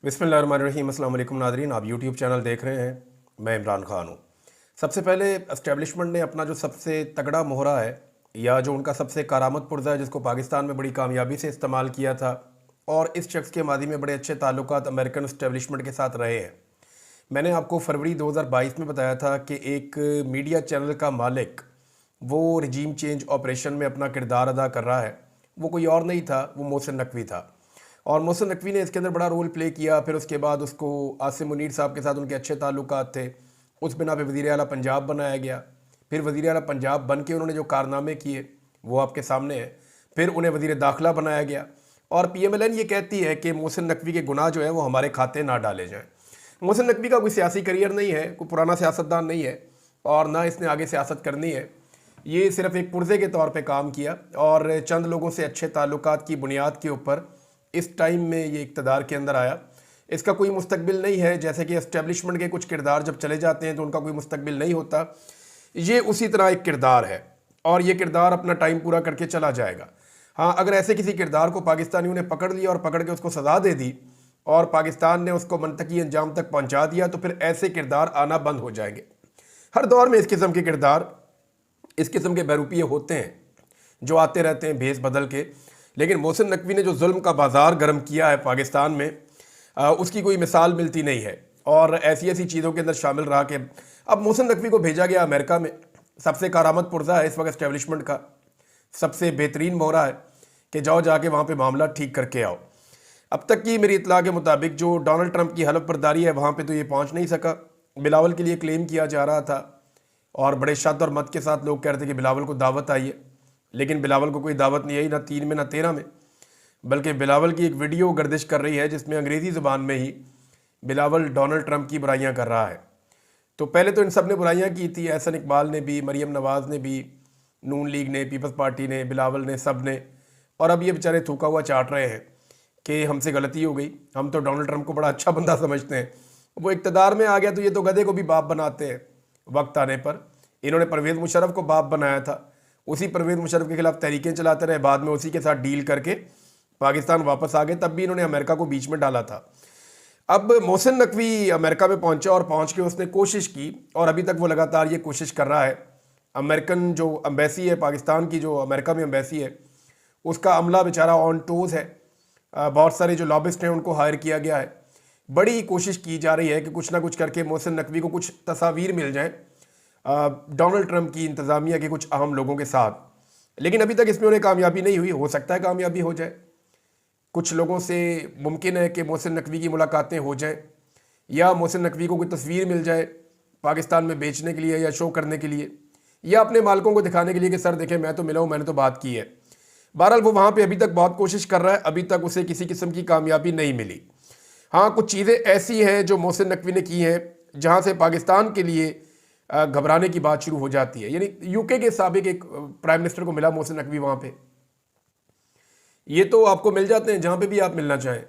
बिस्मिल्लाहिर्रहमानिर्रहीम। अस्सलाम वालेकुम नाज़रीन, आप यूट्यूब चैनल देख रहे हैं। मैं इमरान ख़ान हूँ। सबसे पहले एस्टेब्लिशमेंट ने अपना जो सबसे तगड़ा मोहरा है या जो उनका सबसे कारामत पुर्जा है जिसको पाकिस्तान में बड़ी कामयाबी से इस्तेमाल किया था, और इस शख्स के मादी में बड़े अच्छे ताल्लुकात अमेरिकन एस्टेब्लिशमेंट के साथ रहे हैं। मैंने आपको फरवरी 2022 में बताया था कि एक मीडिया चैनल का मालिक वो रजीम चेंज ऑपरेशन में अपना किरदार अदा कर रहा है। वो कोई और नहीं था, वो मोहसिन नकवी था। और मोहसिन नकवी ने इसके अंदर बड़ा रोल प्ले किया। फिर उसके बाद उसको आसिम मुनीर साहब के साथ उनके अच्छे ताल्लुकात थे, उस बिना पे वज़ीर आला पंजाब बनाया गया। फिर वज़ीर आला पंजाब बन के उन्होंने जो कारनामे किए वो आपके सामने है। फिर उन्हें वज़ीर दाखिला बनाया गया। और PMLN ये कहती है कि मोहसिन नकवी के गुनाह जो है वो हमारे खाते ना डाले जाएँ। मोहसिन नकवी का कोई सियासी करियर नहीं है, कोई पुराना सियासतदान नहीं है, और ना इसने आगे सियासत करनी है। ये सिर्फ एक पुर्जे के तौर पे काम किया और चंद लोगों से अच्छे ताल्लुकात की बुनियाद के ऊपर इस टाइम में ये इक़्तिदार के अंदर आया। इसका कोई मुस्तकबिल नहीं है। जैसे कि एस्टेब्लिशमेंट के कुछ किरदार जब चले जाते हैं तो उनका कोई मुस्तकबिल नहीं होता, ये उसी तरह एक किरदार है और ये किरदार अपना टाइम पूरा करके चला जाएगा। हाँ, अगर ऐसे किसी किरदार को पाकिस्तानियों ने पकड़ लिया और पकड़ के उसको सज़ा दे दी और पाकिस्तान ने उसको मनतकी अंजाम तक पहुँचा दिया तो फिर ऐसे किरदार आना बंद हो जाएंगे। हर दौर में इस किस्म के किरदार, इस किस्म के बहरूपिये होते हैं जो आते रहते हैं भेस बदल के। लेकिन मोहसिन नकवी ने जो जुल्म का बाज़ार गर्म किया है पाकिस्तान में, उसकी कोई मिसाल मिलती नहीं है। और ऐसी ऐसी चीज़ों के अंदर शामिल रहा कि अब मोहसिन नकवी को भेजा गया अमेरिका में। सबसे कारामत पुर्जा है इस वक्त एस्टेब्लिशमेंट का, सबसे बेहतरीन मोहरा है कि जाओ जाके वहाँ पे मामला ठीक करके आओ। अब तक की मेरी इत्तला के मुताबिक जो डोनाल्ड ट्रंप की हलफ बर्दारी है वहाँ पे तो ये पहुँच नहीं सका। बिलावल के लिए क्लेम किया जा रहा था और बड़े शद और मत के साथ लोग कह रहे थे कि बिलावल को दावत आई है, लेकिन बिलावल को कोई दावत नहीं आई, ना 3 में ना 13 में। बल्कि बिलावल की एक वीडियो गर्दिश कर रही है जिसमें अंग्रेज़ी ज़ुबान में ही बिलावल डोनाल्ड ट्रंप की बुराइयां कर रहा है। तो पहले तो इन सब ने बुराइयां की थी, एहसन इकबाल ने भी, मरियम नवाज़ ने भी, नून लीग ने, पीपल्स पार्टी ने, बिलावल ने, सब ने। और अब ये बेचारे थूका हुआ चाट रहे हैं कि हमसे गलती हो गई, हम तो डोनाल्ड ट्रंप को बड़ा अच्छा बंदा समझते हैं, वो इक़्तिदार में आ गया तो ये तो गधे को भी बाप बनाते हैं वक्त आने पर। इन्होंने परवेज़ मुशर्रफ को बाप बनाया था, उसी परवेज़ मुशर्रफ के खिलाफ तहरीकें चलाते रहे, बाद में उसी के साथ डील करके पाकिस्तान वापस आ गए, तब भी इन्होंने अमेरिका को बीच में डाला था। अब मोहसिन नकवी अमेरिका में पहुंचा और पहुंच के उसने कोशिश की और अभी तक वो लगातार ये कोशिश कर रहा है। अमेरिकन जो एम्बेसी है पाकिस्तान की, जो अमेरिका में एम्बेसी है, उसका अमला बेचारा ऑन टोज़ है। बहुत सारे जो लॉबिस्ट हैं उनको हायर किया गया है। बड़ी कोशिश की जा रही है कि कुछ ना कुछ करके मोहसिन नकवी को कुछ तस्वीर मिल जाए डोनाल्ड ट्रंप की इंतज़ामिया के कुछ अहम लोगों के साथ, लेकिन अभी तक इसमें उन्हें कामयाबी नहीं हुई। हो सकता है कामयाबी हो जाए। कुछ लोगों से मुमकिन है कि मोहसिन नकवी की मुलाकातें हो जाएं या मोहसिन नकवी को कोई तस्वीर मिल जाए पाकिस्तान में बेचने के लिए या शो करने के लिए या अपने मालिकों को दिखाने के लिए कि सर देखें मैं तो मिला हूँ, मैंने तो बात की है। बहरहाल वो वहाँ पे अभी तक बहुत कोशिश कर रहा है, अभी तक उसे किसी किस्म की कामयाबी नहीं मिली। हाँ, कुछ चीज़ें ऐसी हैं जो मोहसिन नकवी ने की हैं जहाँ से पाकिस्तान के लिए घबराने की बात शुरू हो जाती है। यानी यूके के साबिक एक प्राइम मिनिस्टर को मिला मोहसिन नकवी वहाँ पे, ये तो आपको मिल जाते हैं जहाँ पे भी आप मिलना चाहें।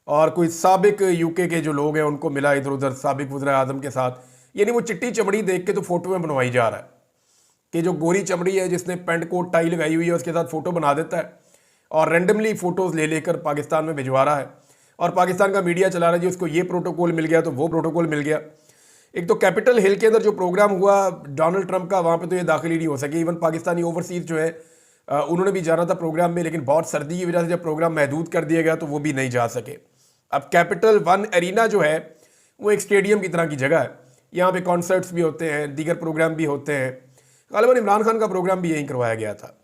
और कोई साबिक यूके के जो लोग हैं उनको मिला इधर उधर साबिक वज़ीर आज़म के साथ। यानी वो चिट्टी चमड़ी देख के तो फोटो में बनवाई जा रहा है कि जो गोरी चमड़ी है जिसने पेंट कोट टाई लगाई हुई है उसके साथ फ़ोटो बना देता है और रेंडमली फ़ोटोज़ ले लेकर पाकिस्तान में भिजवा रहा है। और पाकिस्तान का मीडिया चला रहा है जी उसको ये प्रोटोकॉल मिल गया तो वो प्रोटोकॉल मिल गया। एक तो कैपिटल हिल के अंदर जो प्रोग्राम हुआ डोनाल्ड ट्रंप का, वहाँ पे तो ये दाखिल ही नहीं हो सके। इवन पाकिस्तानी ओवरसीज़ जो है उन्होंने भी जाना था प्रोग्राम में, लेकिन बहुत सर्दी की वजह से जब प्रोग्राम महदूद कर दिया गया तो वो भी नहीं जा सके। अब कैपिटल वन एरिना जो है वो एक स्टेडियम की तरह की जगह है, यहाँ पे कॉन्सर्ट्स भी होते हैं, दीगर प्रोग्राम भी होते हैं। ग़ालिबन इमरान खान का प्रोग्राम भी यहीं करवाया गया था।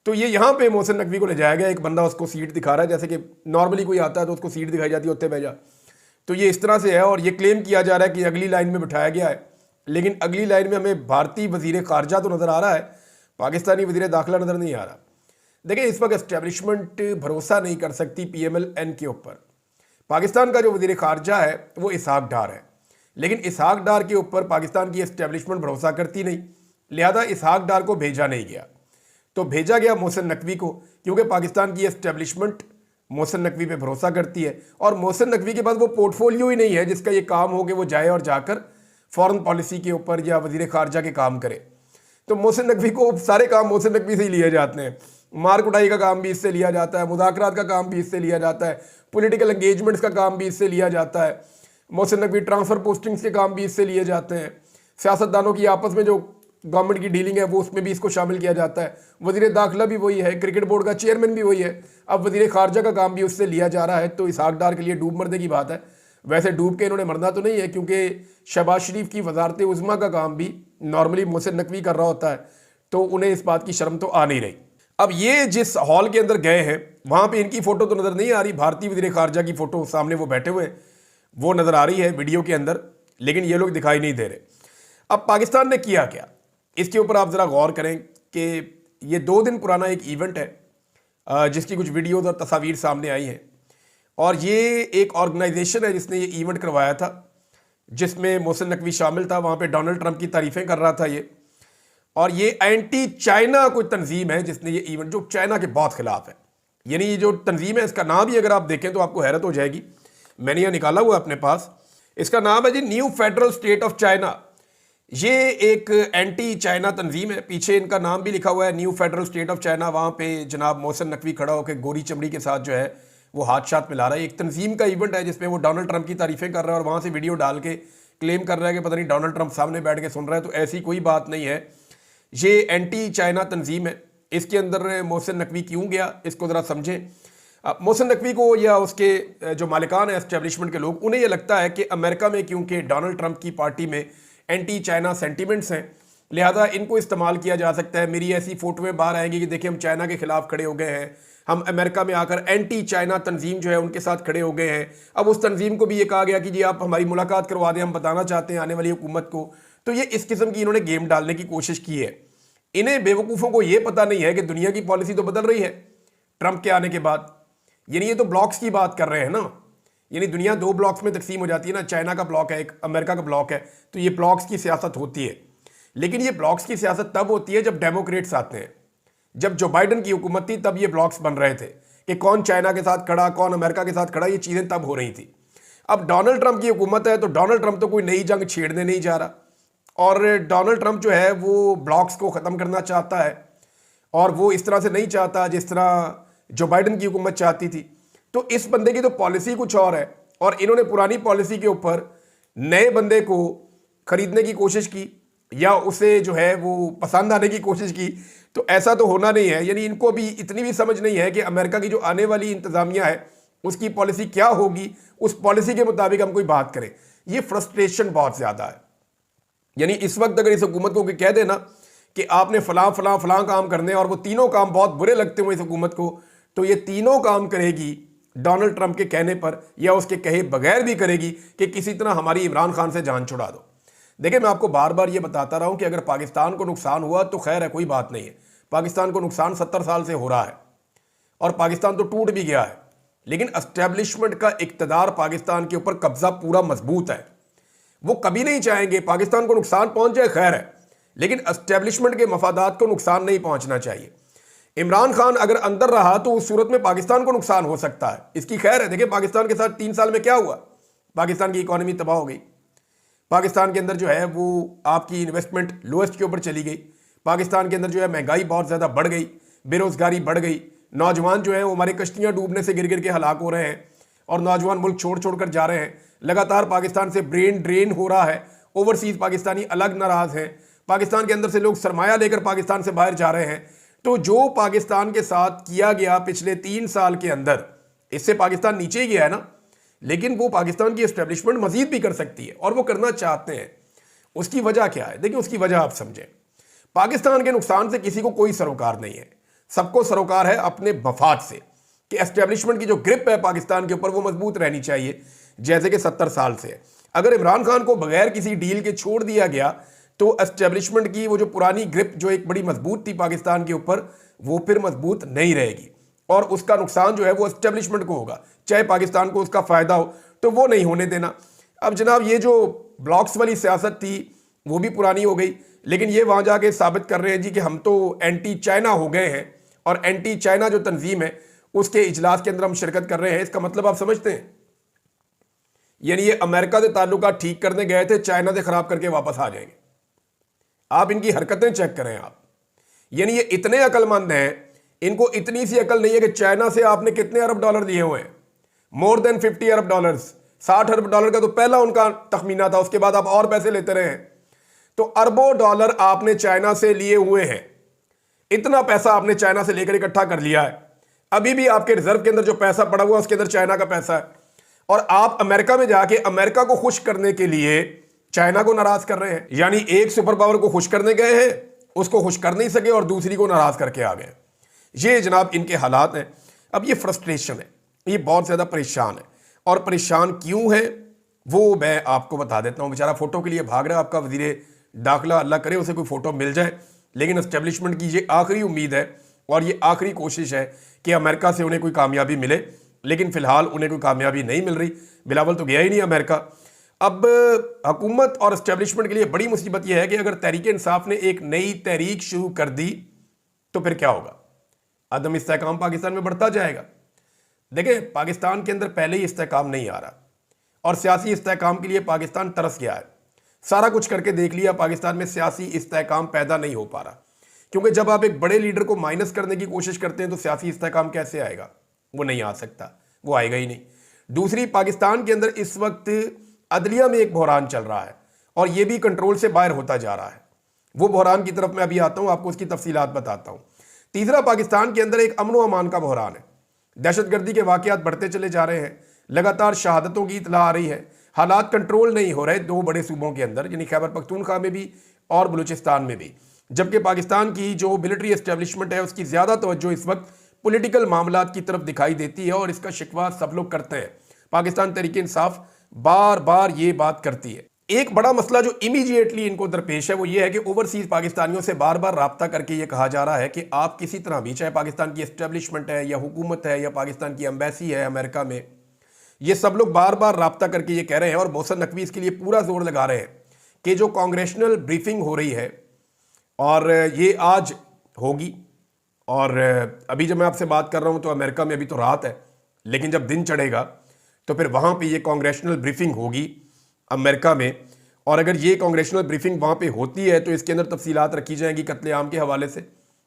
तो ये यहाँ पे मोहसिन नकवी को ले जाया गया, एक बंदा उसको सीट दिखा रहा है, जैसे कि नॉर्मली कोई आता है तो उसको सीट दिखाई जाती है उत्ते बैठ जा। तो ये इस तरह से है और ये क्लेम किया जा रहा है कि अगली लाइन में बिठाया गया है, लेकिन अगली लाइन में हमें भारतीय वज़ीर ख़ारजा तो नज़र आ रहा है, पाकिस्तानी वज़ीर दाखिला नज़र नहीं आ रहा। देखिए, इस वक्त एस्टेब्लिशमेंट भरोसा नहीं कर सकती PMLN के ऊपर। पाकिस्तान का जो वज़ीर ख़ारजा है वो इसहाक डार है, लेकिन इसहाक डार के ऊपर पाकिस्तान की एस्टेब्लिशमेंट भरोसा करती नहीं, लिहाजा इसहाक डार को भेजा नहीं गया। तो भेजा गया मोहसिन नकवी को, क्योंकि पाकिस्तान की एस्टेब्लिशमेंट मोहसिन नकवी पे भरोसा करती है और मोहसिन नकवी के पास वो पोर्टफोलियो ही नहीं है जिसका ये काम हो कि वो जाए और जाकर फॉरेन पॉलिसी के ऊपर या वज़ीर ख़ारजा के काम करे। तो मोहसिन नकवी को सारे काम मोहसिन नकवी से ही लिए जाते हैं। मार कुटाई का काम भी इससे लिया जाता है, मुज़ाकरात का काम भी इससे लिया जाता है, पॉलिटिकल एंगेजमेंट्स का काम भी इससे लिया जाता है, मोहसिन नकवी ट्रांसफ़र पोस्टिंग्स के काम भी इससे लिए जाते हैं, सियासतदानों की आपस में जो गवर्नमेंट की डीलिंग है वो उसमें भी इसको शामिल किया जाता है। वज़ीर दाखिला भी वही है, क्रिकेट बोर्ड का चेयरमैन भी वही है, अब वज़ीर खारजा का काम भी उससे लिया जा रहा है। तो इसहाक डार के लिए डूब मरने की बात है। वैसे डूब के इन्होंने मरना तो नहीं है, क्योंकि शहबाज शरीफ की वजारत उज़्मा का काम भी नॉर्मली मोहसिन नकवी कर रहा होता है, तो उन्हें इस बात की शर्म तो आ नहीं रही। अब ये जिस हॉल के अंदर गए हैं वहाँ पे इनकी फ़ोटो तो नज़र नहीं आ रही, भारतीय वज़ीर खारजा की फ़ोटो सामने वो बैठे हुए वो नज़र आ रही है वीडियो के अंदर, लेकिन ये लोग दिखाई नहीं दे रहे। अब पाकिस्तान ने किया क्या, इसके ऊपर आप ज़रा गौर करें कि ये 2 दिन पुराना एक इवेंट है जिसकी कुछ वीडियोज़ और तस्वीर सामने आई हैं, और ये एक ऑर्गेनाइजेशन है जिसने ये इवेंट करवाया था, जिसमें मोहसिन नकवी शामिल था। वहाँ पे डोनाल्ड ट्रंप की तारीफ़ें कर रहा था ये, और ये एंटी चाइना कोई तंजीम है जिसने ये इवेंट, जो चाइना के बहुत खिलाफ है। यानी ये जो तंजीम है इसका नाम ही अगर आप देखें तो आपको हैरत हो जाएगी। मैंने यह निकाला हुआ अपने पास, इसका नाम है जी new federal state of China. ये एक एंटी चाइना तंजीम है, पीछे इनका नाम भी लिखा हुआ है new federal state of China. वहाँ पे जनाब मोहसिन नकवी खड़ा होकर गोरी चमड़ी के साथ जो है वो हाथ शाथ मिला रहा है। एक तंजीम का इवेंट है जिसमें वो डोनाल्ड ट्रंप की तारीफ़ें कर रहा है और वहाँ से वीडियो डाल के क्लेम कर रहा है कि पता नहीं डोनाल्ड ट्रंप सामने बैठ के सुन रहा है। तो ऐसी कोई बात नहीं है, ये एंटी चाइना तंजीम है। इसके अंदर मोहसिन नकवी क्यों गया इसको ज़रा समझें। मोहसिन नकवी को या उसके जो मालिकान है एस्टेब्लिशमेंट के लोग, उन्हें यह लगता है कि अमेरिका में क्योंकि डोनाल्ड ट्रंप की पार्टी में एंटी चाइना सेंटिमेंट्स हैं, लिहाजा इनको इस्तेमाल किया जा सकता है। मेरी ऐसी फ़ोटोएं बाहर आएंगी कि देखिए हम चाइना के खिलाफ खड़े हो गए हैं, हम अमेरिका में आकर एंटी चाइना तंजीम जो है उनके साथ खड़े हो गए हैं। अब उस तंजीम को भी ये कहा गया कि जी आप हमारी मुलाकात करवा दें, हम बताना चाहते हैं आने वाली हुकूमत को। तो ये इस किस्म की इन्होंने गेम डालने की कोशिश की है। इन्हें बेवकूफ़ों को ये पता नहीं है कि दुनिया की पॉलिसी तो बदल रही है ट्रंप के आने के बाद। यानी ये तो ब्लॉक्स की बात कर रहे हैं ना, यानी दुनिया 2 ब्लॉक्स में तकसीम हो जाती है ना, चाइना का ब्लॉक है, एक अमेरिका का ब्लॉक है, तो ये ब्लॉक्स की सियासत होती है। लेकिन ये ब्लॉक्स की सियासत तब होती है जब डेमोक्रेट्स आते हैं। जब जो बाइडन की हुकूमत थी तब ये ब्लॉक्स बन रहे थे कि कौन चाइना के साथ खड़ा, कौन अमेरिका के साथ खड़ा, ये चीज़ें तब हो रही थी। अब डोनाल्ड ट्रंप की हुकूमत है तो डोनाल्ड ट्रंप तो कोई नई जंग छेड़ने नहीं जा रहा, और डोनाल्ड ट्रंप जो है वो ब्लॉक्स को ख़त्म करना चाहता है, और वो इस तरह से नहीं चाहता जिस तरह जो बाइडन की हुकूमत चाहती थी। तो इस बंदे की तो पॉलिसी कुछ और है, और इन्होंने पुरानी पॉलिसी के ऊपर नए बंदे को खरीदने की कोशिश की या उसे जो है वो पसंद आने की कोशिश की। तो ऐसा तो होना नहीं है। यानी इनको भी इतनी भी समझ नहीं है कि अमेरिका की जो आने वाली इंतज़ामिया है उसकी पॉलिसी क्या होगी, उस पॉलिसी के मुताबिक हम कोई बात करें। ये फ्रस्ट्रेशन बहुत ज़्यादा है। यानी इस वक्त अगर इस हुकूमत को कह देना कि आपने फलां फलां फलां काम करने, और वो तीनों काम बहुत बुरे लगते हुए इस हुकूमत को, तो ये तीनों काम करेगी डोनाल्ड ट्रंप के कहने पर या उसके कहे बगैर भी करेगी कि किसी तरह हमारी इमरान खान से जान छुड़ा दो। देखिए मैं आपको बार बार ये बताता रहा हूँ कि अगर पाकिस्तान को नुकसान हुआ तो खैर है, कोई बात नहीं है। पाकिस्तान को नुकसान 70 साल से हो रहा है और पाकिस्तान तो टूट भी गया है, लेकिन एस्टेब्लिशमेंट का इक़्तिदार पाकिस्तान के ऊपर कब्जा पूरा मजबूत है। वो कभी नहीं चाहेंगे पाकिस्तान को नुकसान पहुंच जाए, खैर है, लेकिन एस्टेब्लिशमेंट के मफादात को नुकसान नहीं पहुंचना चाहिए। इमरान खान अगर अंदर रहा तो उस सूरत में पाकिस्तान को नुकसान हो सकता है, इसकी खैर है। देखिए पाकिस्तान के साथ 3 साल में क्या हुआ, पाकिस्तान की इकॉनमी तबाह हो गई, पाकिस्तान के अंदर जो है वो आपकी इन्वेस्टमेंट लोएस्ट के ऊपर चली गई, पाकिस्तान के अंदर जो है महंगाई बहुत ज़्यादा बढ़ गई, बेरोज़गारी बढ़ गई, नौजवान जो है वो हमारी कश्तियाँ डूबने से गिर गिर के हलाक हो रहे हैं और नौजवान मुल्क छोड़ छोड़ कर जा रहे हैं। लगातार पाकिस्तान से ब्रेन ड्रेन हो रहा है, ओवरसीज़ पाकिस्तानी अलग नाराज़ हैं, पाकिस्तान के अंदर से लोग सरमाया लेकर पाकिस्तान से बाहर जा रहे हैं। तो जो पाकिस्तान के साथ किया गया पिछले 3 साल के अंदर, इससे पाकिस्तान नीचे ही गया है ना, लेकिन वो पाकिस्तान की एस्टेब्लिशमेंट मजीद भी कर सकती है और वो करना चाहते हैं। उसकी वजह क्या है, देखिए उसकी वजह आप समझें। पाकिस्तान के नुकसान से किसी को कोई सरोकार नहीं है, सबको सरोकार है अपने मफाद से कि एस्टेब्लिशमेंट की जो ग्रिप है पाकिस्तान के ऊपर वो मजबूत रहनी चाहिए, जैसे कि 70 साल से। अगर इमरान खान को बगैर किसी डील के छोड़ दिया गया तो एस्टेब्लिशमेंट की वो जो पुरानी ग्रिप जो एक बड़ी मजबूत थी पाकिस्तान के ऊपर, वो फिर मजबूत नहीं रहेगी और उसका नुकसान जो है वो एस्टेब्लिशमेंट को होगा, चाहे पाकिस्तान को उसका फ़ायदा हो, तो वो नहीं होने देना। अब जनाब ये जो ब्लॉक्स वाली सियासत थी वो भी पुरानी हो गई, लेकिन ये वहाँ जाके साबित कर रहे हैं जी कि हम तो एंटी चाइना हो गए हैं और एंटी चाइना जो तंजीम है उसके इजलास के अंदर हम शिरकत कर रहे हैं। इसका मतलब आप समझते हैं, यानी ये अमेरिका से ताल्लुकात ठीक करने गए थे, चाइना से ख़राब करके वापस आ जाएंगे। आप इनकी हरकतें चेक करें आप, यानी ये इतने अक्लमंद हैं, इनको इतनी सी अकल नहीं है कि चाइना से आपने कितने अरब डॉलर लिए हुए हैं, मोर देन 50 अरब डॉलर, 60 अरब डॉलर का तो पहला उनका तखमीना था, उसके बाद आप और पैसे लेते रहे हैं। तो अरबों डॉलर आपने चाइना से लिए हुए हैं, इतना पैसा आपने चाइना से लेकर इकट्ठा कर लिया है। अभी भी आपके रिजर्व के अंदर जो पैसा पड़ा हुआ है उसके अंदर चाइना का पैसा है, और आप अमेरिका में जाके अमेरिका को खुश करने के लिए चाइना को नाराज कर रहे हैं। यानी एक सुपर पावर को खुश करने गए हैं, उसको खुश कर नहीं सके और दूसरी को नाराज करके आ गए। ये जनाब इनके हालात हैं। अब ये फ्रस्ट्रेशन है, ये बहुत ज्यादा परेशान है, और परेशान क्यों है वो मैं आपको बता देता हूं। बेचारा फोटो के लिए भाग रहा है आपका वजीर दाखिला, अल्लाह करे उसे कोई फोटो मिल जाए। लेकिन एस्टेब्लिशमेंट की ये आखिरी उम्मीद है और ये आखिरी कोशिश है कि अमेरिका से उन्हें कोई कामयाबी मिले, लेकिन फिलहाल उन्हें कोई कामयाबी नहीं मिल रही। बिलावल तो गया ही नहीं अमेरिका। अब हुकूमत और एस्टेब्लिशमेंट के लिए बड़ी मुसीबत यह है कि अगर तहरीक इंसाफ ने एक नई तहरीक शुरू कर दी तो फिर क्या होगा? अदम इस्तेहकाम पाकिस्तान में बढ़ता जाएगा। देखिए, पाकिस्तान के अंदर पहले ही इस्तेहकाम नहीं आ रहा, और सियासी इस्तेहकाम के लिए पाकिस्तान तरस गया है। सारा कुछ करके देख लिया, पाकिस्तान में सियासी इस्तेहकाम पैदा नहीं हो पा रहा, क्योंकि जब आप एक बड़े लीडर को माइनस करने की कोशिश करते हैं तो सियासी इस्तेहकाम कैसे आएगा? वो नहीं आ सकता, वो आएगा ही नहीं। दूसरी, पाकिस्तान के अंदर इस वक्त अदलिया में एक बहरान चल रहा है, और ये भी कंट्रोल से बाहर होता जा रहा है। वो बहरान की तरफ मैं अभी आता हूं, आपको उसकी तफसीलात बताता हूं। तीसरा, पाकिस्तान के अंदर एक अमन व अमान का बहरान है। दहशतगर्दी के वाकयात बढ़ते चले जा रहे हैं, लगातार शहादतों की इतला आ रही है, हालात कंट्रोल नहीं हो रहे दो बड़े सूबों के अंदर, यानी खैबर पख्तूनख्वा में भी और बलूचिस्तान में भी। जबकि पाकिस्तान की जो मिलिट्री एस्टेब्लिशमेंट है उसकी ज़्यादा तवज्जो इस वक्त पॉलिटिकल मामलात की तरफ दिखाई देती है, और इसका शिकवा सब लोग करते हैं। पाकिस्तान तहरीक इंसाफ बार बार ये बात करती है। एक बड़ा मसला जो इमीडिएटली इनको दरपेश है वो ये है कि ओवरसीज पाकिस्तानियों से बार बार राब्ता करके ये कहा जा रहा है कि आप किसी तरह भी, चाहे पाकिस्तान की एस्टेब्लिशमेंट है या हुकूमत है या पाकिस्तान की एम्बेसी है अमेरिका में, ये सब लोग बार बार राब्ता करके ये कह रहे हैं, और मोहसिन नकवी इसके लिए पूरा जोर लगा रहे हैं कि जो कांग्रेशनल ब्रीफिंग हो रही है, और ये आज होगी, और अभी जब मैं आपसे बात कर रहा हूं तो अमेरिका में अभी तो रात है, लेकिन जब दिन चढ़ेगा तो फिर वहां पे ये कांग्रेशनल ब्रीफिंग होगी अमेरिका में। और अगर ये कांग्रेशनल ब्रीफिंग वहां पे होती है तो इसके अंदर तफसीलात रखी जाएंगी कत्लेआम के हवाले से,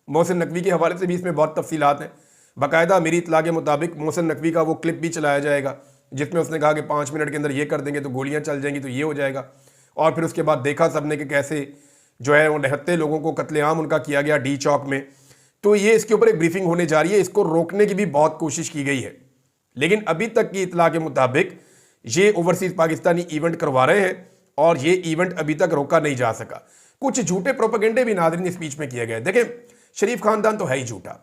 मोहसिन नकवी के हवाले से भी इसमें बहुत तफसीलात हैं। बाकायदा मेरी इतला के मुताबिक मोहसिन नकवी का वो क्लिप भी चलाया जाएगा जिसमें उसने कहा कि 5 मिनट के अंदर ये कर देंगे तो गोलियां चल जाएंगी, तो ये हो जाएगा। और फिर उसके बाद देखा सबने कि कैसे जो है वो 79 लोगों को कत्लेआम उनका किया गया डी चौक में। तो ये इसके ऊपर एक ब्रीफिंग होने जा रही है, इसको रोकने की भी बहुत कोशिश की गई है, लेकिन अभी तक की इतला के मुताबिक ये ओवरसीज पाकिस्तानी इवेंट करवा रहे हैं, और ये इवेंट अभी तक रोका नहीं जा सका। कुछ झूठे प्रोपेगेंडे भी नाज़रीन स्पीच में किए गए। देखें, शरीफ खानदान तो है ही झूठा,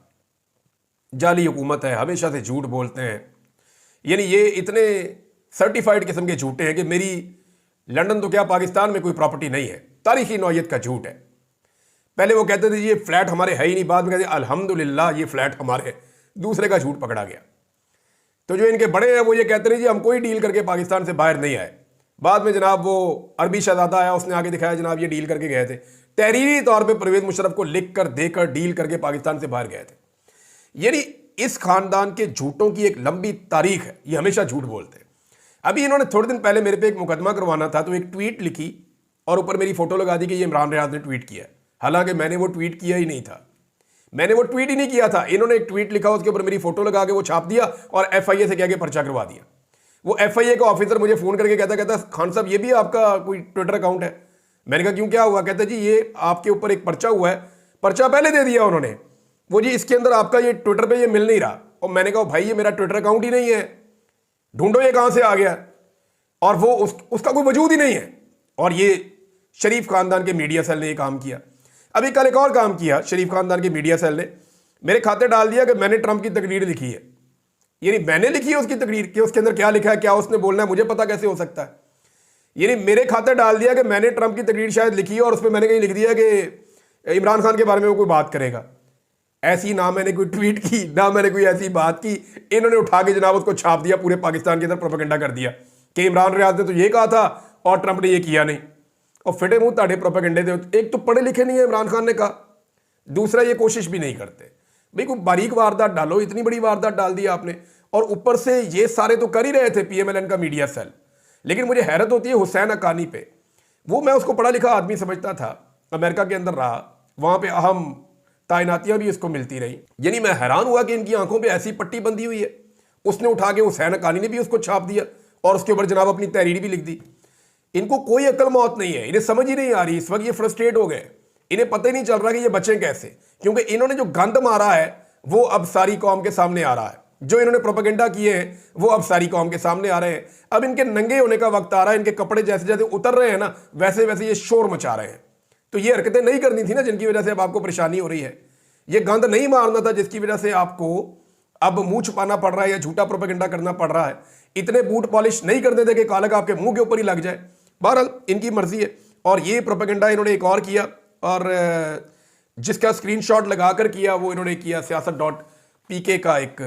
जाली हुकूमत है, हमेशा से झूठ बोलते हैं। यानी ये इतने सर्टिफाइड किस्म के झूठे हैं कि मेरी लंदन तो क्या पाकिस्तान में कोई प्रॉपर्टी नहीं है, तारीखी नौयत का झूठ है। पहले वो कहते थे ये फ्लैट हमारे है ही नहीं, बाद में कहते अल्हम्दुलिल्लाह ये फ्लैट हमारे है, दूसरे का झूठ पकड़ा गया। तो जो इनके बड़े हैं वो ये कहते रहे जी हम कोई डील करके पाकिस्तान से बाहर नहीं आए। बाद में जनाब वो अरबी शहजादा आया, उसने आगे दिखाया जनाब ये डील करके गए थे, तहरीरी तौर पे परवेज मुशर्रफ को लिख कर देकर डील करके पाकिस्तान से बाहर गए थे। यानी इस खानदान के झूठों की एक लंबी तारीख है, ये हमेशा झूठ बोलते हैं। अभी इन्होंने थोड़े दिन पहले मेरे पे एक मुकदमा करवाना था, तो एक ट्वीट लिखी और ऊपर मेरी फोटो लगा दी कि ये इमरान रियाज ने ट्वीट किया, हालांकि मैंने वो ट्वीट किया ही नहीं था, मैंने वो ट्वीट ही नहीं किया था। इन्होंने एक ट्वीट लिखा, उसके ऊपर मेरी फोटो लगा के वो छाप दिया और FIA से कह के पर्चा करवा दिया। वो FIA का ऑफिसर मुझे फोन करके कहता खान साहब ये भी आपका कोई ट्विटर अकाउंट है? मैंने कहा क्यों, क्या हुआ? कहता जी ये आपके ऊपर एक पर्चा हुआ है, पर्चा पहले दे दिया उन्होंने, वो जी इसके अंदर आपका ये ट्विटर पे ये मिल नहीं रहा। और मैंने कहा भाई ये मेरा ट्विटर अकाउंट ही नहीं है, ढूंढो ये कहां से आ गया, और वो उसका कोई वजूद ही नहीं है। और ये शरीफ खानदान के मीडिया सेल ने ये काम किया। अभी कल एक और काम किया शरीफ खानदान के मीडिया सेल ने, मेरे खाते डाल दिया कि मैंने ट्रंप की तकरीर लिखी है। यानी मैंने लिखी है उसकी तकरीर, कि उसके अंदर क्या लिखा है, क्या उसने बोलना है, मुझे पता कैसे हो सकता है? यानी मेरे खाते डाल दिया कि मैंने ट्रंप की तकरीर शायद लिखी है, और उसमें मैंने कहीं लिख दिया कि इमरान खान के बारे में वो कोई बात करेगा। ऐसी ना मैंने कोई ट्वीट की, ना मैंने कोई ऐसी बात की, इन्होंने उठा के जनाब उसको छाप दिया, पूरे पाकिस्तान के अंदर प्रोपेगेंडा कर दिया कि इमरान रियाज ने तो ये कहा था और ट्रंप ने ये किया नहीं। और फिटे मुंह ताड़े प्रोपेगेंडे दे। एक तो पढ़े लिखे नहीं है इमरान खान ने कहा, दूसरा ये कोशिश भी नहीं करते भाई कोई बारीक वारदात डालो, इतनी बड़ी वारदात डाल दी आपने, और ऊपर से ये सारे तो कर ही रहे थे PMLN का मीडिया सेल। लेकिन मुझे हैरत होती है हुसैन हक्कानी पे, वो मैं उसको पढ़ा लिखा आदमी समझता था, अमेरिका के अंदर रहा, वहां पे अहम तैनातियां भी उसको मिलती रही। यानी मैं हैरान हुआ कि इनकी आंखों पे ऐसी पट्टी बंधी हुई है। उसने उठा के हुसैन हक्कानी ने भी उसको छाप दिया और उसके ऊपर जनाब अपनी तहरीर भी लिख दी। इनको कोई अकल मौत नहीं है, इन्हें समझ ही नहीं आ रही। इस वक्त ये फ्रस्ट्रेट हो गए, इन्हें पता ही नहीं चल रहा कि ये बचें कैसे, क्योंकि इन्होंने जो गंद मारा है वो अब सारी कौम के सामने आ रहा है। जो इन्होंने प्रोपेगेंडा किए हैं वो अब सारी कौम के सामने आ रहे हैं। अब इनके नंगे होने का वक्त आ रहा है। इनके कपड़े जैसे जैसे उतर रहे हैं ना, वैसे वैसे ये शोर मचा रहे हैं। तो ये हरकतें नहीं करनी थी ना जिनकी वजह से अब आपको परेशानी हो रही है। ये गंद नहीं मारना था जिसकी वजह से आपको अब मुंह छुपाना पड़ रहा है या झूठा प्रोपेगेंडा करना पड़ रहा है। इतने बूट पॉलिश नहीं करते थे कि कालक आपके मुंह के ऊपर ही लग जाए। बहरहाल इनकी मर्जी है। और ये प्रोपेगेंडा इन्होंने एक और किया, और जिसका स्क्रीनशॉट लगाकर किया वो इन्होंने किया siyaasat.pk का एक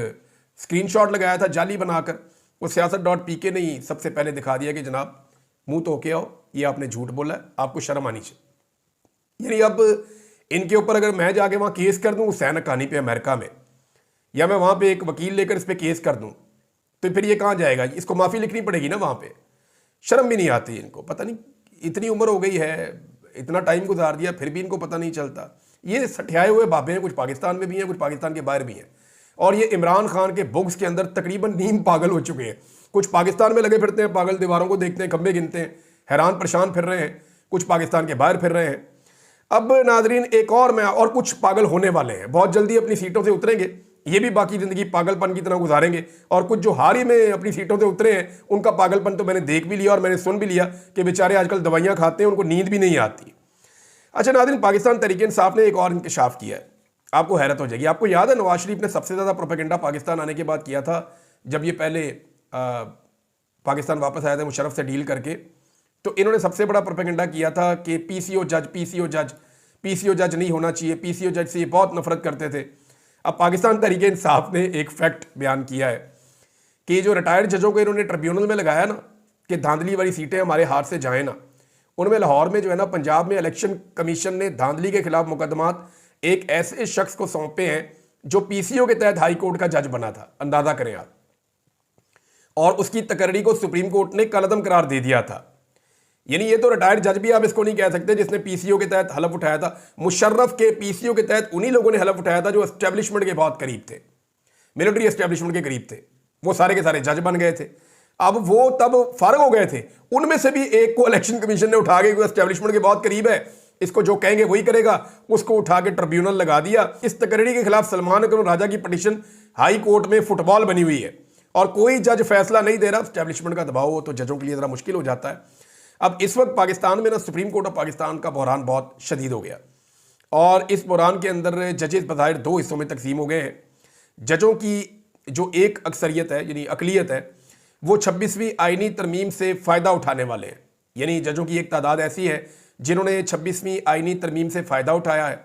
स्क्रीनशॉट लगाया था जाली बनाकर। वो siyaasat.pk ने ही सबसे पहले दिखा दिया कि जनाब मुंह तो होके आओ, ये आपने झूठ बोला है, आपको शर्म आनी चाहिए। यानी अब इनके ऊपर अगर मैं जाके वहाँ केस कर दूँ हुसैन हक्कानी पे अमेरिका में, या मैं वहाँ पे एक वकील लेकर इस पर केस कर दूँ, तो फिर ये कहाँ जाएगा? इसको माफ़ी लिखनी पड़ेगी ना वहाँ पे। शर्म भी नहीं आती इनको। पता नहीं इतनी उम्र हो गई है, इतना टाइम गुजार दिया, फिर भी इनको पता नहीं चलता। ये सठियाए हुए बाबे हैं, कुछ पाकिस्तान में भी हैं, कुछ पाकिस्तान के बाहर भी हैं। और ये इमरान खान के बुक्स के अंदर तकरीबन नीम पागल हो चुके हैं। कुछ पाकिस्तान में लगे फिरते हैं पागल, दीवारों को देखते हैं, खंबे गिनते हैं, हैरान परेशान फिर रहे हैं। कुछ पाकिस्तान के बाहर फिर रहे हैं। अब नाजरीन एक और कुछ पागल होने वाले हैं, बहुत जल्दी अपनी सीटों से उतरेंगे। ये भी बाकी ज़िंदगी पागलपन की तरह गुजारेंगे। और कुछ जो हाल ही में अपनी सीटों से उतरे हैं उनका पागलपन तो मैंने देख भी लिया और मैंने सुन भी लिया कि बेचारे आजकल दवाइयाँ खाते हैं, उनको नींद भी नहीं आती। अच्छा नाज़रीन, पाकिस्तान तहरीक-ए-इंसाफ ने एक और इंकशाफ किया है, आपको हैरत हो जाएगी। आपको याद है नवाज शरीफ ने सबसे ज़्यादा प्रोपेगेंडा पाकिस्तान आने के बाद किया था, जब ये पहले पाकिस्तान वापस आया था मुशर्रफ से डील करके। तो इन्होंने सबसे बड़ा प्रोपेगेंडा किया था कि पीसीओ जज नहीं होना चाहिए, पीसीओ जज से ये बहुत नफरत करते थे। अब पाकिस्तान तहरीक-ए-इंसाफ ने एक फैक्ट बयान किया है कि जो रिटायर्ड जजों को इन्होंने ट्रिब्यूनल में लगाया ना कि धांधली वाली सीटें हमारे हाथ से जाएं ना, उनमें लाहौर में जो है ना, पंजाब में इलेक्शन कमीशन ने धांधली के खिलाफ मुकदमात एक ऐसे शख्स को सौंपे हैं जो पीसीओ के तहत हाई कोर्ट का जज बना था, अंदाजा करें आप। और उसकी तकर्री को सुप्रीम कोर्ट ने कलअदम करार दे दिया था। यानी ये तो रिटायर्ड जज भी आप इसको नहीं कह सकते जिसने पीसीओ के तहत हलफ उठाया था। मुशर्रफ के पीसीओ के तहत उन्हीं लोगों ने हलफ उठाया था जो एस्टेब्लिशमेंट के बहुत करीब थे, मिलिट्री एस्टेब्लिशमेंट के करीब थे। वो सारे के सारे जज बन गए थे। अब वो तब फारग हो गए थे। उनमें से भी एक को इलेक्शन कमीशन ने उठा के, एस्टेब्लिशमेंट के बहुत करीब है, इसको जो कहेंगे वही करेगा, उसको उठा के ट्रिब्यूनल लगा दिया। इस तकरीर के खिलाफ सलमान अकरम राजा की पिटीशन हाई कोर्ट में फुटबॉल बनी हुई है और कोई जज फैसला नहीं दे रहा। एस्टेब्लिशमेंट का दबाव हो तो जजों के लिए जरा मुश्किल हो जाता है। अब इस वक्त पाकिस्तान में ना सुप्रीम कोर्ट ऑफ पाकिस्तान का बहरान बहुत शदीद हो गया और इस बहरान के अंदर जजेस बज़ाहिर दो हिस्सों में तकसीम हो गए हैं। जजों की जो एक अक्सरियत है यानी अकलियत है, वो 26वीं आईनी तरमीम से फ़ायदा उठाने वाले हैं। यानी जजों की एक तादाद ऐसी है जिन्होंने 26वीं आईनी तरमीम से फ़ायदा उठाया है।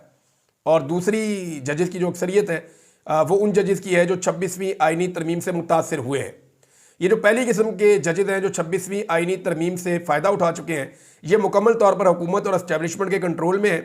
और दूसरी जजेस की जो अक्सरियत है वो उन जजेस की है जो 26वीं आईनी तरमीम से मुतासर हुए हैं। ये जो पहली किस्म के जजेस हैं जो 26वीं आईनी तरमीम से फ़ायदा उठा चुके हैं, ये मुकम्मल तौर पर हुकूमत और एस्टेब्लिशमेंट के कंट्रोल में है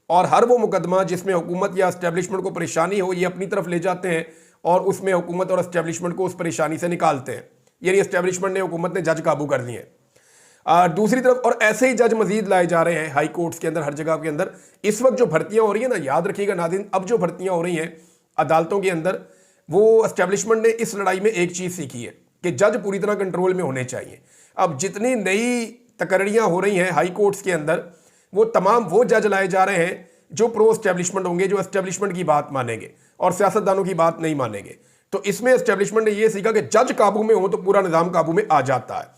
और हर वो मुकदमा जिसमें हुकूमत या एस्टेब्लिशमेंट को परेशानी हो, ये अपनी तरफ ले जाते हैं और उसमें हुकूमत और एस्टेब्लिशमेंट को उस परेशानी से निकालते हैं। यानी एस्टेब्लिशमेंट ने, हुकूमत ने जज काबू कर लिए हैं। दूसरी तरफ और ऐसे ही जज मजीद लाए जा रहे हैं हाई कोर्ट्स के अंदर, हर जगह के अंदर। इस वक्त जो भर्तियाँ हो रही है ना, याद रखिएगा नाज़रीन, अब जो भर्तियाँ हो रही हैं अदालतों के अंदर, वो एस्टेब्लिशमेंट ने इस लड़ाई में एक चीज़ सीखी है कि जज पूरी तरह कंट्रोल में होने चाहिए। अब जितनी नई तकरीरियाँ हो रही हैं हाई कोर्ट्स के अंदर, वो तमाम वो जज लाए जा रहे हैं जो प्रो एस्टेब्लिशमेंट होंगे, जो एस्टेब्लिशमेंट की बात मानेंगे और सियासतदानों की बात नहीं मानेंगे। तो इसमें एस्टेब्लिशमेंट ने ये सीखा कि जज काबू में हो तो पूरा निज़ाम काबू में आ जाता है।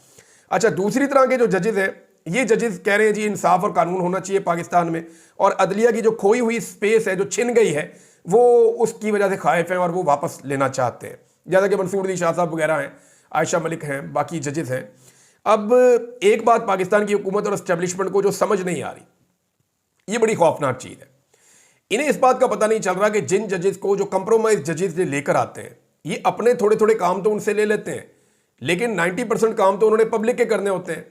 अच्छा, दूसरी तरह के जो जजेस हैं, ये जजेस कह रहे हैं जी इंसाफ और कानून होना चाहिए पाकिस्तान में, और अदलिया की जो खोई हुई स्पेस है, जो छिन गई है, वो उसकी वजह से खाइफ हैं और वो वापस लेना चाहते हैं। जैसा कि मंसूर अली शाह साहब वगैरह हैं, आयशा मलिक हैं, बाकी जजेस हैं। अब एक बात पाकिस्तान की हुकूमत और एस्टेब्लिशमेंट को जो समझ नहीं आ रही, ये बड़ी खौफनाक चीज़ है। इन्हें इस बात का पता नहीं चल रहा कि जिन जजेस को, जो कंप्रोमाइज जजेस लेकर आते हैं, ये अपने थोड़े थोड़े काम तो उनसे ले लेते हैं, लेकिन 90% काम तो उन्होंने पब्लिक के करने होते हैं।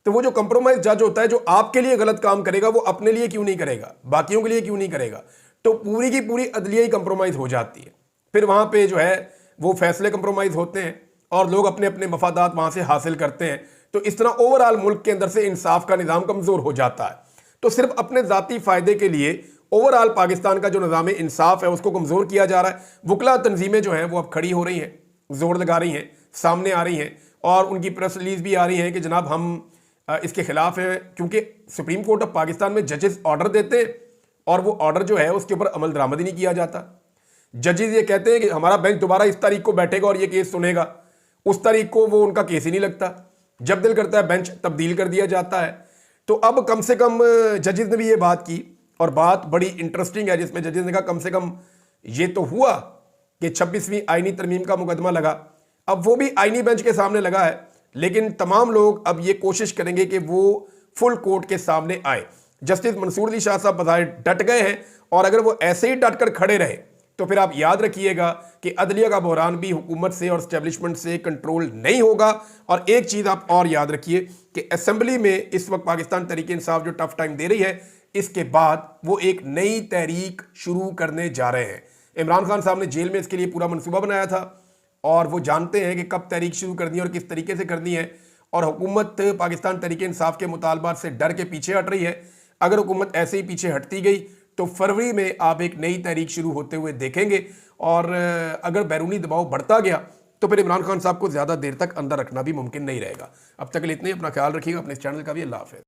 तो वो जो कंप्रोमाइज जज होता है, जो आपके लिए गलत काम करेगा, वो अपने लिए क्यों नहीं करेगा, बाकियों के लिए क्यों नहीं करेगा? तो पूरी की पूरी अदलिया ही कंप्रोमाइज हो जाती है। फिर वहाँ पे जो है वो फैसले कंप्रोमाइज होते हैं और लोग अपने अपने मफादात वहाँ से हासिल करते हैं। तो इस तरह ओवरऑल मुल्क के अंदर से इंसाफ का निज़ाम कमज़ोर हो जाता है। तो सिर्फ अपने ज़ाती फ़ायदे के लिए ओवरऑल पाकिस्तान का जो निज़ाम इंसाफ है उसको कमज़ोर किया जा रहा है। वकला तंजीमें जो हैं वो अब खड़ी हो रही हैं, जोर लगा रही हैं, सामने आ रही हैं और उनकी प्रेस रिलीज भी आ रही है कि जनाब हम इसके खिलाफ हैं, क्योंकि सुप्रीम कोर्ट ऑफ पाकिस्तान में जजेस ऑर्डर देते हैं और वो ऑर्डर जो है उसके ऊपर अमल दरामद ही नहीं किया जाता। जजेस ये कहते हैं कि हमारा बेंच दोबारा इस तारीख को बैठेगा और ये केस सुनेगा, उस तारीख को वो उनका केस ही नहीं लगता, जब दिल करता है बेंच तब्दील कर दिया जाता है। तो अब कम से कम जजेस ने भी ये बात की और बात बड़ी इंटरेस्टिंग है, जिसमें जजेस ने कहा कम से कम ये तो हुआ कि 26वीं आईनी तरमीम का मुकदमा लगा, अब वो भी आईनी बेंच के सामने लगा है, लेकिन तमाम लोग अब ये कोशिश करेंगे कि वो फुल कोर्ट के सामने आए। जस्टिस मंसूर अली शाह साहब बज़ाहिर डट गए हैं और अगर वो ऐसे ही डट कर खड़े रहे तो फिर आप याद रखिएगा कि अदलिया का बहरान भी हुकूमत से और एस्टेब्लिशमेंट से कंट्रोल नहीं होगा। और एक चीज़ आप और याद रखिए कि असेंबली में इस वक्त पाकिस्तान तहरीक इंसाफ जो टफ टाइम दे रही है, इसके बाद वो एक नई तहरीक शुरू करने जा रहे हैं। इमरान खान साहब ने जेल में इसके लिए पूरा मनसूबा बनाया था और वो जानते हैं कि कब तहरीक शुरू करनी है और किस तरीके से करनी है। और हुकूमत पाकिस्तान तहरीक इंसाफ के मुतालबात से डर के पीछे हट रही है। अगर हुकूमत ऐसे ही पीछे हटती गई तो फरवरी में आप एक नई तहरीक शुरू होते हुए देखेंगे। और अगर बैरूनी दबाव बढ़ता गया तो फिर इमरान खान साहब को ज़्यादा देर तक अंदर रखना भी मुमकिन नहीं रहेगा। अब तक के लिए इतने, अपना ख्याल रखिएगा, अपने इस चैनल का भी। अल्लाह हाफ़िज़।